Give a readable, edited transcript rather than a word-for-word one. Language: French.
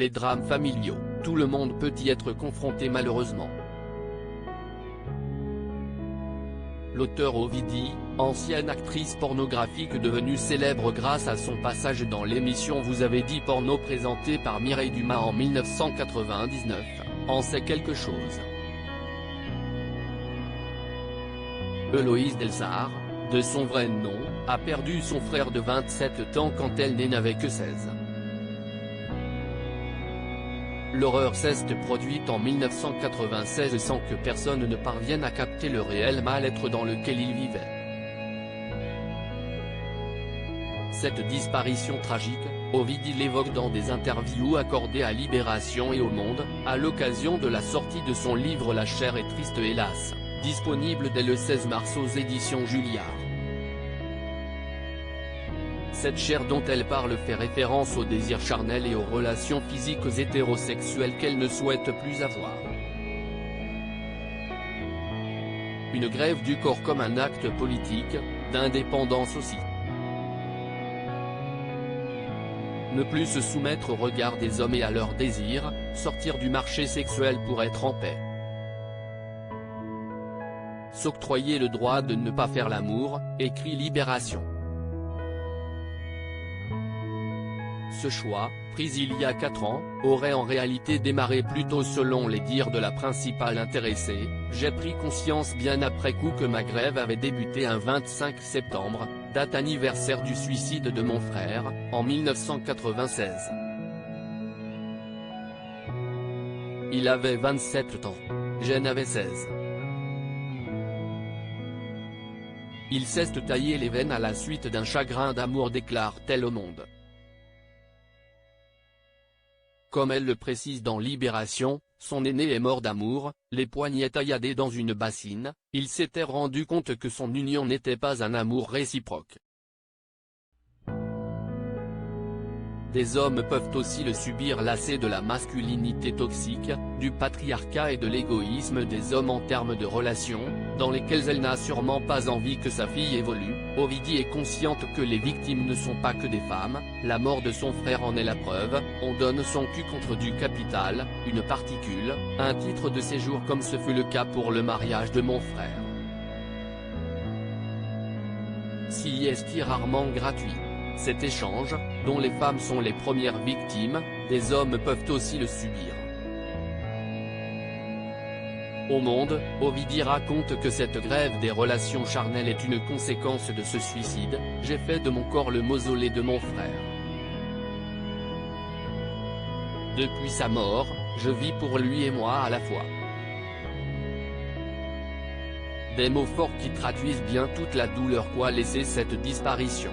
les drames familiaux, tout le monde peut y être confronté malheureusement. L'auteur Ovidie, ancienne actrice pornographique devenue célèbre grâce à son passage dans l'émission Vous avez dit porno présentée par Mireille Dumas en 1999, en sait quelque chose. Héloïse Delsart, de son vrai nom, a perdu son frère de 27 ans quand elle n'avait que 16. L'horreur s'est produite en 1996 sans que personne ne parvienne à capter le réel mal-être dans lequel il vivait. Cette disparition tragique, Ovidie l'évoque dans des interviews accordées à Libération et au Monde, à l'occasion de la sortie de son livre La chair est triste hélas, disponible dès le 16 mars aux éditions Julliard. Cette chair dont elle parle fait référence au désir charnel et aux relations physiques hétérosexuelles qu'elle ne souhaite plus avoir. Une grève du corps comme un acte politique, d'indépendance aussi. Ne plus se soumettre au regard des hommes et à leurs désirs, sortir du marché sexuel pour être en paix. S'octroyer le droit de ne pas faire l'amour, écrit Libération. Ce choix, pris il y a 4 ans, aurait en réalité démarré plus tôt selon les dires de la principale intéressée. J'ai pris conscience bien après coup que ma grève avait débuté un 25 septembre, date anniversaire du suicide de mon frère, en 1996. Il avait 27 ans. J'en avais 16. Il s'est taillé les veines à la suite d'un chagrin d'amour, déclare-t-elle au Monde. Comme elle le précise dans Libération, son aîné est mort d'amour, les poignets tailladés dans une bassine, il s'était rendu compte que son union n'était pas un amour réciproque. Des hommes peuvent aussi le subir, lassés de la masculinité toxique, du patriarcat et de l'égoïsme des hommes en termes de relations, dans lesquelles elle n'a sûrement pas envie que sa fille évolue. Ovidie est consciente que les victimes ne sont pas que des femmes, la mort de son frère en est la preuve. On donne son cul contre du capital, une particule, un titre de séjour comme ce fut le cas pour le mariage de mon frère. Si est rarement gratuit. Cet échange, dont les femmes sont les premières victimes, des hommes peuvent aussi le subir. Au Monde, Ovidie raconte que cette grève des relations charnelles est une conséquence de ce suicide. J'ai fait de mon corps le mausolée de mon frère. Depuis sa mort, je vis pour lui et moi à la fois. Des mots forts qui traduisent bien toute la douleur qu'a laissée cette disparition.